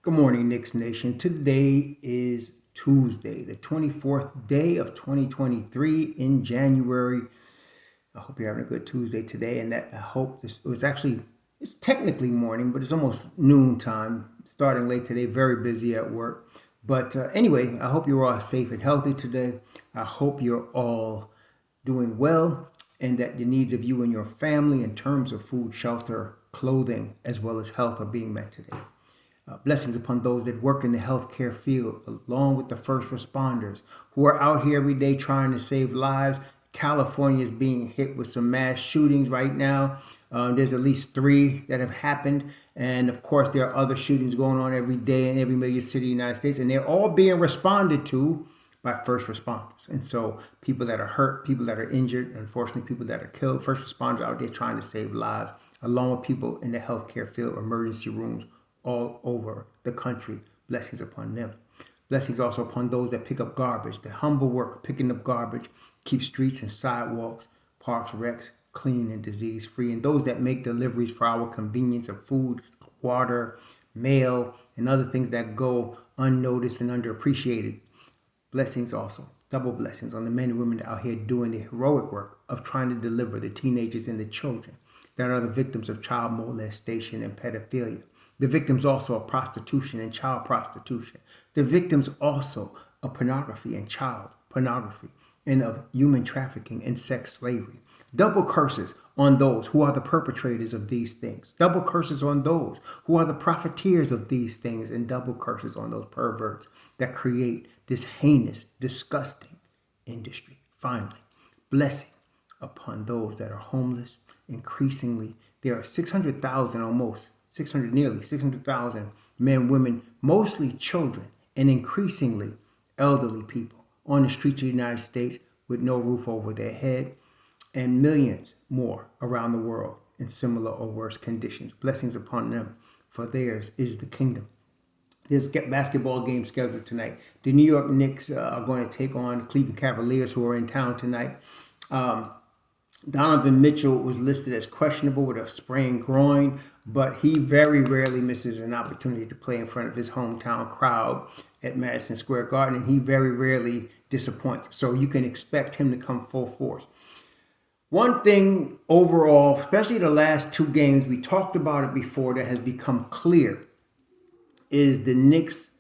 Good morning, Knicks Nation. Today is Tuesday, the 24th day of 2023 in January. I hope you're having a good Tuesday today, and that I hope this it was actually it's technically morning, but it's almost noon time. Starting late today, very busy at work. But anyway, I hope you're all safe and healthy today. I hope you're all doing well, and that the needs of you and your family in terms of food, shelter, clothing, as well as health are being met today. Blessings upon those that work in the healthcare field, along with the first responders who are out here every day trying to save lives. California is being hit with some mass shootings right now. There's at least 3 that have happened. And of course, there are other shootings going on every day in every major city in the United States. And they're all being responded to by first responders. And so people that are hurt, people that are injured, unfortunately, people that are killed, first responders out there trying to save lives, along with people in the healthcare field, emergency rooms, all over the country. Blessings upon them. Blessings also upon those that pick up garbage. The humble work of picking up garbage, keep streets and sidewalks, parks, wrecks clean and disease free. And those that make deliveries for our convenience of food, water, mail, and other things that go unnoticed and underappreciated. Blessings also, double blessings on the men and women out here doing the heroic work of trying to deliver the teenagers and the children that are the victims of child molestation and pedophilia. The victims also of prostitution and child prostitution. The victims also of pornography and child pornography and of human trafficking and sex slavery. Double curses on those who are the perpetrators of these things. Double curses on those who are the profiteers of these things, and double curses on those perverts that create this heinous, disgusting industry. Finally, blessing upon those that are homeless. Increasingly, there are 600,000 almost 600, nearly 600,000 men, women, mostly children, and increasingly elderly people on the streets of the United States with no roof over their head, and millions more around the world in similar or worse conditions. Blessings upon them, for theirs is the kingdom. There's a basketball game scheduled tonight. The New York Knicks are going to take on Cleveland Cavaliers, who are in town tonight. Donovan Mitchell was listed as questionable with a sprained groin, but he very rarely misses an opportunity to play in front of his hometown crowd at Madison Square Garden, and he very rarely disappoints. So you can expect him to come full force. One thing overall, especially the last 2 games, we talked about it before, that has become clear is the Knicks,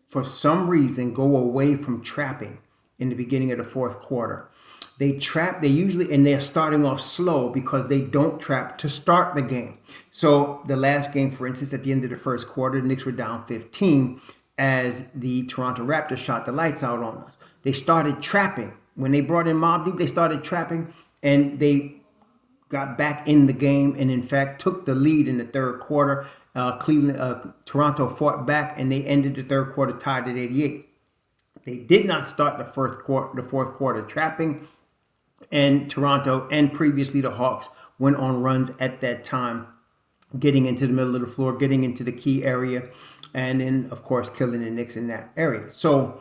for some reason, go away from trapping in the beginning of the fourth quarter. They trap, and they're starting off slow because they don't trap to start the game. So the last game, for instance, at the end of the first quarter, the Knicks were down 15 as the Toronto Raptors shot the lights out on us. They started trapping. When they brought in Mobb Deep, they started trapping, and they got back in the game and, in fact, took the lead in the third quarter. Toronto fought back, and they ended the third quarter tied at 88. They did not start the fourth quarter trapping, and Toronto and previously the Hawks went on runs at that time, getting into the middle of the floor, getting into the key area, and then, of course, killing the Knicks in that area. So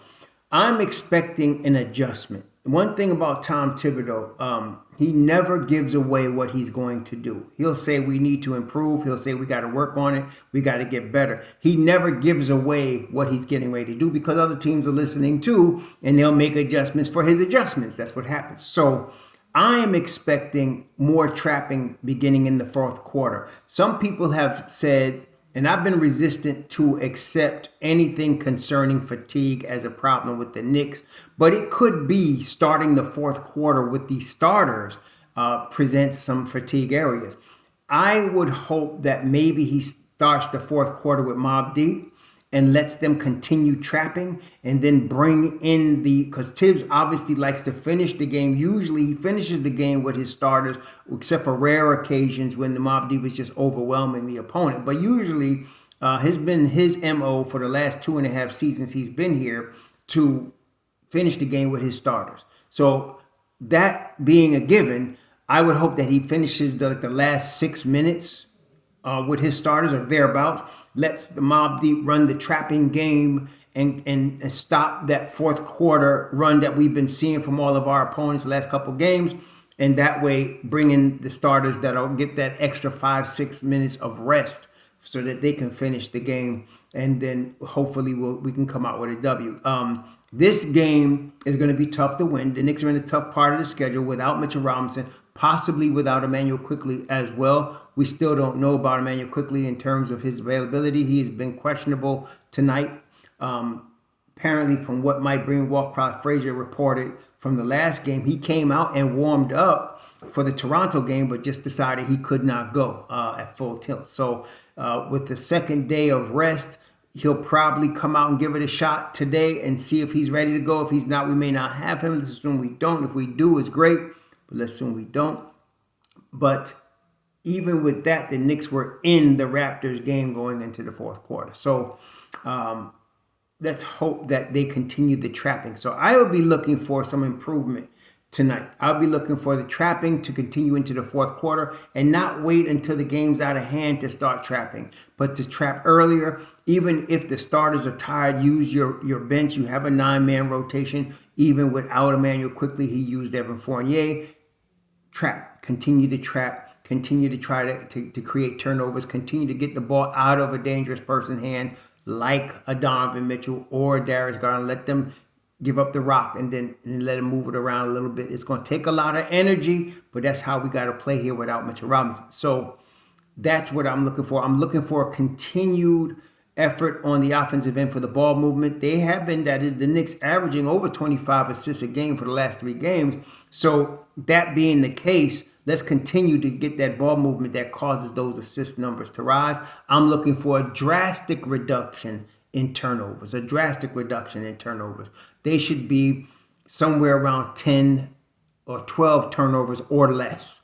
I'm expecting an adjustment. One thing about Tom Thibodeau, he never gives away what he's going to do. He'll say we need to improve. He'll say we got to work on it. We got to get better. He never gives away what he's getting ready to do, because other teams are listening too, and they'll make adjustments for his adjustments. That's what happens. So I am expecting more trapping beginning in the fourth quarter. Some people have said, and I've been resistant to accept anything concerning fatigue as a problem with the Knicks, but it could be starting the fourth quarter with the starters presents some fatigue areas. I would hope that maybe he starts the fourth quarter with Mobb Deep and lets them continue trapping, and then bring in because Thibs obviously likes to finish the game. Usually he finishes the game with his starters, except for rare occasions when the Mobb Deep is just overwhelming the opponent. But usually has been his MO for the last 2.5 seasons he's been here, to finish the game with his starters. So that being a given, I would hope that he finishes the last 6 minutes with his starters or thereabouts, lets the Mobb Deep run the trapping game, and stop that fourth quarter run that we've been seeing from all of our opponents the last couple games, and that way bring in the starters that'll get that extra 5-6 minutes of rest so that they can finish the game, and then hopefully we can come out with a W. This game is going to be tough to win. The Knicks are in a tough part of the schedule without Mitchell Robinson, possibly without Emmanuel Quickley as well. We still don't know about Emmanuel Quickley in terms of his availability. He has been questionable tonight. Apparently, from what Mike Frazier reported from the last game, he came out and warmed up for the Toronto game, but just decided he could not go at full tilt. So with the second day of rest, he'll probably come out and give it a shot today and see if he's ready to go. If he's not, we may not have him. Let's assume we don't. If we do, it's great, but let's assume we don't. But even with that, the Knicks were in the Raptors game going into the fourth quarter. So let's hope that they continue the trapping. So I will be looking for some improvement tonight. I'll be looking for the trapping to continue into the fourth quarter and not wait until the game's out of hand to start trapping, but to trap earlier. Even if the starters are tired, use your bench. You have a 9-man rotation. Even without Emmanuel Quickley, he used Evan Fournier. Trap. Continue to trap. Continue to try to create turnovers. Continue to get the ball out of a dangerous person's hand, like a Donovan Mitchell or a Darius Garland. Let them give up the rock and then let him move it around a little bit. It's going to take a lot of energy, but that's how we got to play here without Mitchell Robinson. So that's what I'm looking for. I'm looking for a continued effort on the offensive end for the ball movement. They have been, that is, the Knicks averaging over 25 assists a game for the last 3 games. So that being the case, let's continue to get that ball movement that causes those assist numbers to rise. I'm looking for a drastic reduction in turnovers, They should be somewhere around 10 or 12 turnovers or less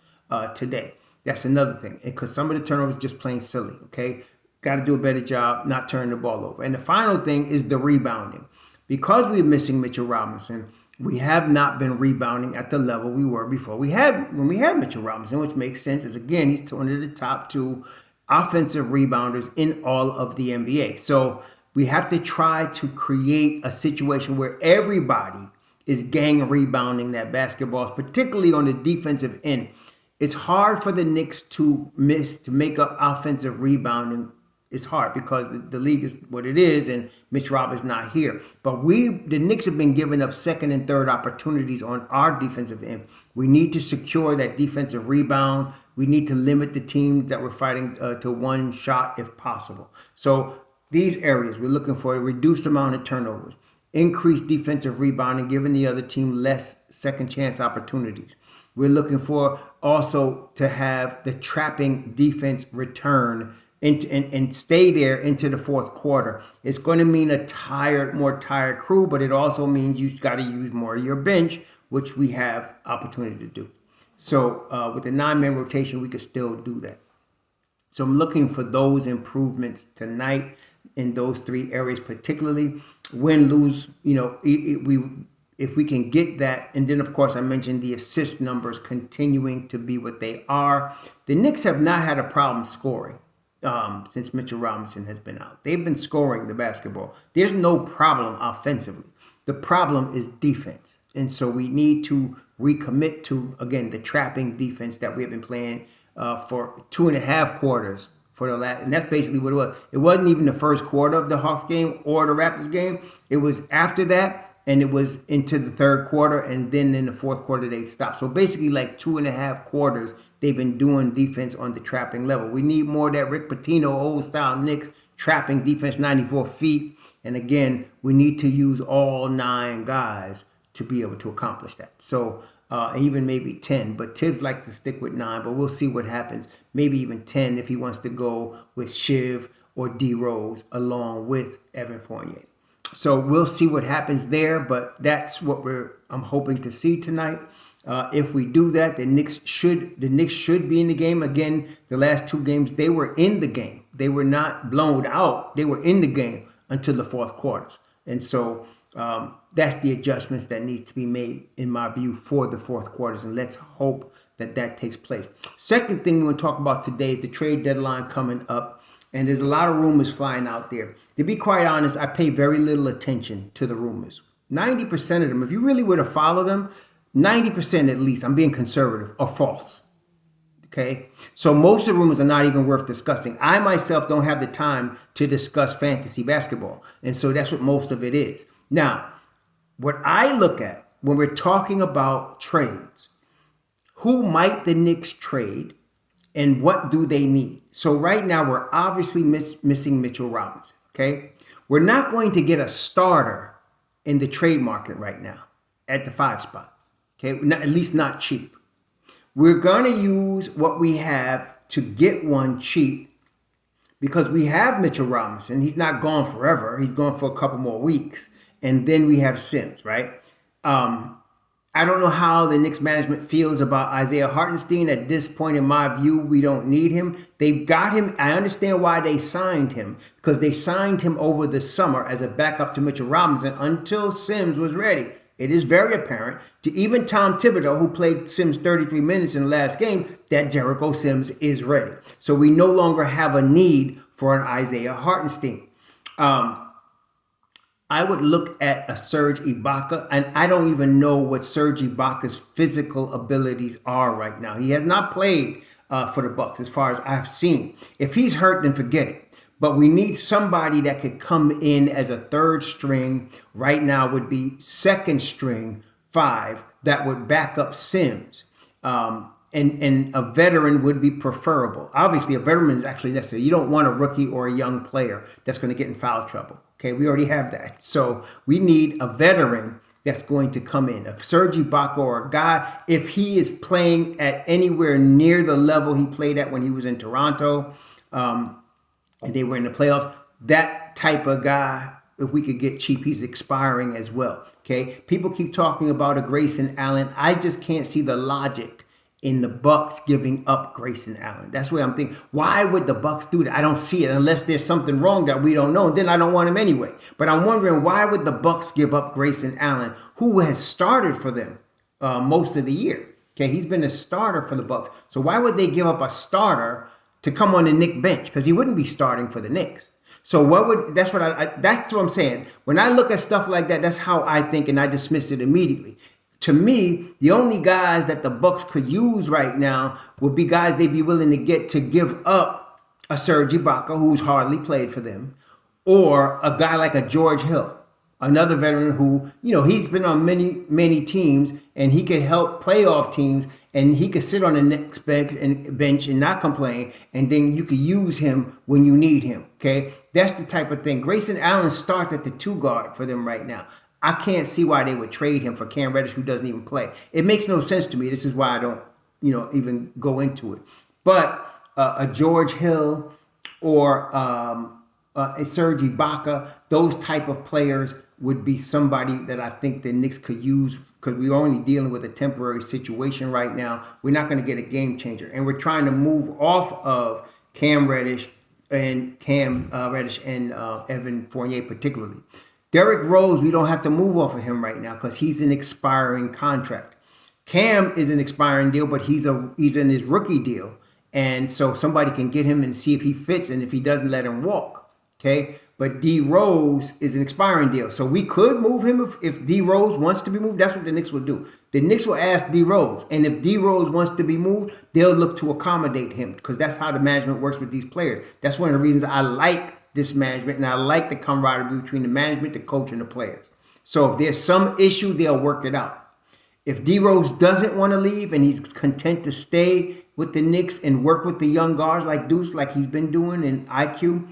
today. That's another thing, because some of the turnovers are just plain silly, okay? Got to do a better job not turning the ball over. And the final thing is the rebounding. Because we're missing Mitchell Robinson, we have not been rebounding at the level we were before when we had Mitchell Robinson, which makes sense, as again, he's one of the top 2 offensive rebounders in all of the NBA. So we have to try to create a situation where everybody is gang rebounding that basketball, particularly on the defensive end. It's hard for the Knicks to make up offensive rebounding. It's hard because the league is what it is, and Mitch Robinson's not here. But the Knicks have been giving up second and third opportunities on our defensive end. We need to secure that defensive rebound. We need to limit the teams that we're fighting to 1 shot if possible. So these areas, we're looking for a reduced amount of turnovers, increased defensive rebounding, giving the other team less second chance opportunities. We're looking for also to have the trapping defense return and stay there into the fourth quarter. It's going to mean a more tired crew, but it also means you've got to use more of your bench, which we have opportunity to do. So with the 9-man rotation, we could still do that. So I'm looking for those improvements tonight in those 3 areas, particularly. Win, lose, if we can get that, and then of course I mentioned the assist numbers continuing to be what they are. The Knicks have not had a problem scoring since Mitchell Robinson has been out. They've been scoring the basketball. There's no problem offensively. The problem is defense. And so we need to recommit to, again, the trapping defense that we have been playing for 2.5 quarters for the last, and that's basically what it was. It wasn't even the first quarter of the Hawks game or the Raptors game. It was after that, and it was into the third quarter, and then in the fourth quarter they stopped. So basically like 2.5 quarters they've been doing defense on the trapping level. We need more of that Rick Pitino old style Knicks trapping defense, 94 feet. And again, we need to use all 9 guys to be able to accomplish that. So even maybe 10, but Thibs likes to stick with 9, but we'll see what happens. Maybe even 10 if he wants to go with Shiv or D Rose along with Evan Fournier. So we'll see what happens there, but that's what I'm hoping to see tonight. If we do that, the Knicks should be in the game. Again, the last 2 games, they were in the game. They were not blown out. They were in the game until the fourth quarters. And so that's the adjustments that need to be made, in my view, for the fourth quarters. And let's hope that takes place. Second thing we want to talk about today is the trade deadline coming up. And there's a lot of rumors flying out there. To be quite honest, I pay very little attention to the rumors. 90% of them, if you really were to follow them, 90% at least, I'm being conservative, are false. Okay, so most of the rumors are not even worth discussing. I myself don't have the time to discuss fantasy basketball, and so that's what most of it is. Now, what I look at when we're talking about trades, who might the Knicks trade, and what do they need? So right now we're obviously missing Mitchell Robinson. Okay, we're not going to get a starter in the trade market right now at the 5 spot. Okay, at least not cheap. We're going to use what we have to get one cheap because we have Mitchell Robinson. He's not gone forever. He's gone for a couple more weeks. And then we have Sims, right? I don't know how the Knicks management feels about Isaiah Hartenstein. At this point, in my view, we don't need him. They've got him. I understand why they signed him, because they signed him over the summer as a backup to Mitchell Robinson until Sims was ready. It is very apparent to even Tom Thibodeau, who played Sims 33 minutes in the last game, that Jericho Sims is ready. So we no longer have a need for an Isaiah Hartenstein. I would look at a Serge Ibaka, and I don't even know what Serge Ibaka's physical abilities are right now. He has not played for the Bucks as far as I've seen. If he's hurt, then forget it. But we need somebody that could come in as a third string. Right now would be second string 5 that would back up Sims. And a veteran would be preferable. Obviously, a veteran is actually necessary. You don't want a rookie or a young player that's going to get in foul trouble. Okay, we already have that. So we need a veteran that's going to come in. A Serge Ibaka or a guy, if he is playing at anywhere near the level he played at when he was in Toronto, and they were in the playoffs, that type of guy, if we could get cheap, he's expiring as well. Okay, people keep talking about a Grayson Allen. I just can't see the logic in the Bucks giving up Grayson Allen. That's what I'm thinking. Why would the Bucks do that? I don't see it unless there's something wrong that we don't know. Then I don't want him anyway. But I'm wondering, why would the Bucks give up Grayson Allen, who has started for them most of the year? Okay, he's been a starter for the Bucks. So why would they give up a starter to come on the Knicks bench? Because he wouldn't be starting for the Knicks. So that's what I'm saying. When I look at stuff like that, that's how I think, and I dismiss it immediately. To me, the only guys that the Bucks could use right now would be guys they'd be willing to get to give up a Serge Ibaka, who's hardly played for them, or a guy like a George Hill, another veteran who, he's been on many teams, and he could help playoff teams, and he could sit on the next bench and not complain, and then you could use him when you need him. Okay, that's the type of thing. Grayson Allen starts at the 2 guard for them right now. I can't see why they would trade him for Cam Reddish, who doesn't even play. It makes no sense to me. This is why I don't, even go into it. But a George Hill or a Serge Ibaka, those type of players would be somebody that I think the Knicks could use, because we're only dealing with a temporary situation right now. We're not going to get a game changer. And we're trying to move off of Cam Reddish and Evan Fournier particularly. Derrick Rose, we don't have to move off of him right now because he's an expiring contract. Cam is an expiring deal, but he's in his rookie deal. And so somebody can get him and see if he fits, and if he doesn't, let him walk. Okay? But D Rose is an expiring deal. So we could move him if D Rose wants to be moved. That's what the Knicks will do. The Knicks will ask D Rose. And if D Rose wants to be moved, they'll look to accommodate him, because that's how the management works with these players. That's one of the reasons I like this management, and I like the camaraderie between the management, the coach, and the players. So if there's some issue, they'll work it out. If D Rose doesn't want to leave and he's content to stay with the Knicks and work with the young guards like Deuce, like he's been doing in IQ,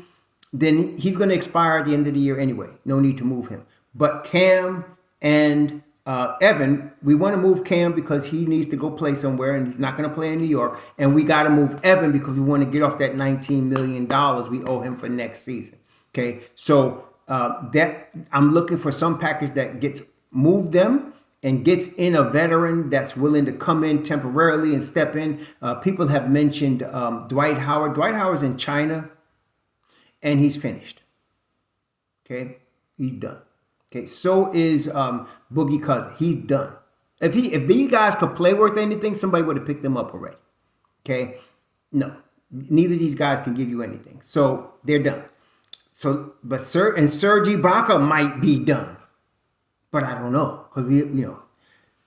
then he's going to expire at the end of the year anyway. No need to move him. But Cam and Evan, we want to move Cam because he needs to go play somewhere, and he's not going to play in New York. And we got to move Evan because we want to get off that $19 million we owe him for next season. Okay, so that I'm looking for some package that gets moved them and gets in a veteran that's willing to come in temporarily and step in. People have mentioned Dwight Howard. Dwight Howard's in China, and he's finished. Okay, he's done. Okay, so is Boogie Cousins. He's done. If these guys could play worth anything, somebody would have picked them up already. Okay, no, neither of these guys can give you anything, so they're done. So, but Serge Ibaka might be done, but I don't know, because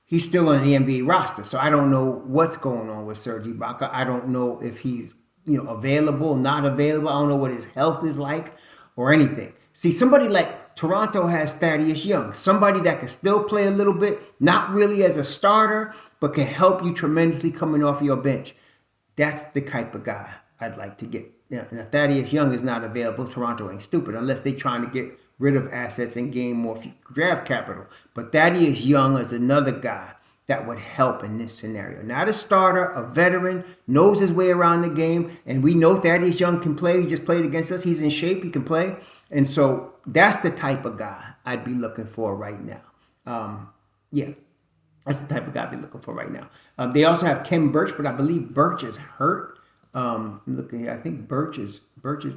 he's still on the NBA roster. So I don't know what's going on with Serge Ibaka. I don't know if he's available, not available. I don't know what his health is like or anything. See, somebody like Toronto has Thaddeus Young, somebody that can still play a little bit, not really as a starter, but can help you tremendously coming off your bench. That's the type of guy I'd like to get. Now, Thaddeus Young is not available. Toronto ain't stupid unless they're trying to get rid of assets and gain more draft capital. But Thaddeus Young is another guy that would help in this scenario. Not a starter, a veteran, knows his way around the game. And we know Thaddeus Young can play. He just played against us. He's in shape. He can play. And so that's the type of guy I'd be looking for right now. Yeah. That's the type of guy I'd be looking for right now. They also have Ken Birch, but I believe Birch is hurt. Looking here, I think Birch is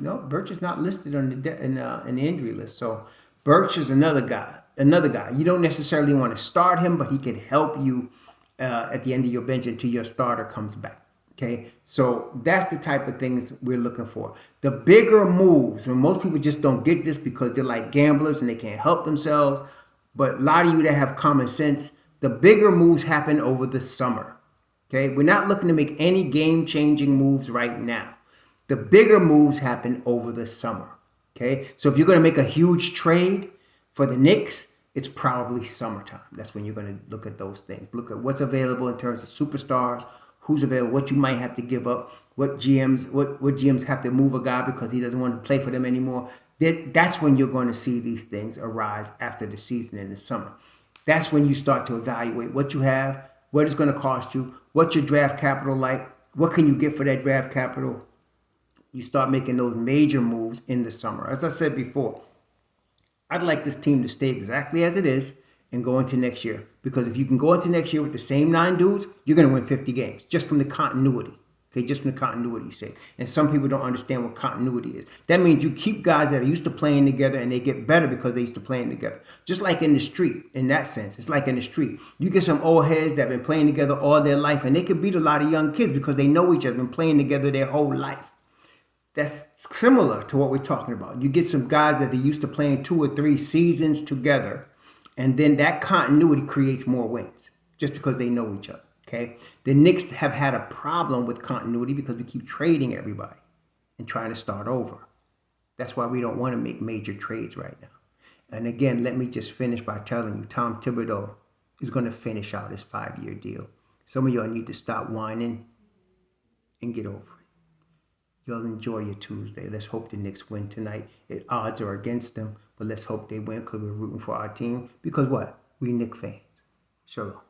not listed on in the injury list. So Birch is another guy. You don't necessarily want to start him, but he can help you at the end of your bench until your starter comes back. Okay, so that's the type of things we're looking for. The bigger moves, and most people just don't get this because they're like gamblers and they can't help themselves. But a lot of you that have common sense, the bigger moves happen over the summer. Okay, we're not looking to make any game-changing moves right now. The bigger moves happen over the summer. Okay, so if you're going to make a huge trade for the Knicks, it's probably summertime. That's when you're going to look at those things. Look at what's available in terms of superstars, who's available, what you might have to give up, what GMs have to move a guy because he doesn't want to play for them anymore. That's when you're going to see these things arise after the season in the summer. That's when you start to evaluate what you have, what it's going to cost you, what's your draft capital like, what can you get for that draft capital. You start making those major moves in the summer. As I said before, I'd like this team to stay exactly as it is and go into next year. Because if you can go into next year with the same 9 dudes, you're going to win 50 games just from the continuity. Okay, just from the continuity sake. And some people don't understand what continuity is. That means you keep guys that are used to playing together and they get better because they used to playing together. Just like in the street, in that sense. It's like in the street. You get some old heads that have been playing together all their life and they can beat a lot of young kids because they know each other, been playing together their whole life. That's similar to what we're talking about. You get some guys that are used to playing 2 or 3 seasons together, and then that continuity creates more wins just because they know each other. Okay, the Knicks have had a problem with continuity because we keep trading everybody and trying to start over. That's why we don't want to make major trades right now. And again, let me just finish by telling you, Tom Thibodeau is going to finish out his 5-year deal. Some of y'all need to stop whining and get over it. Y'all enjoy your Tuesday. Let's hope the Knicks win tonight. Odds are against them, but let's hope they win because we're rooting for our team. Because what? We Knicks fans. Shalom.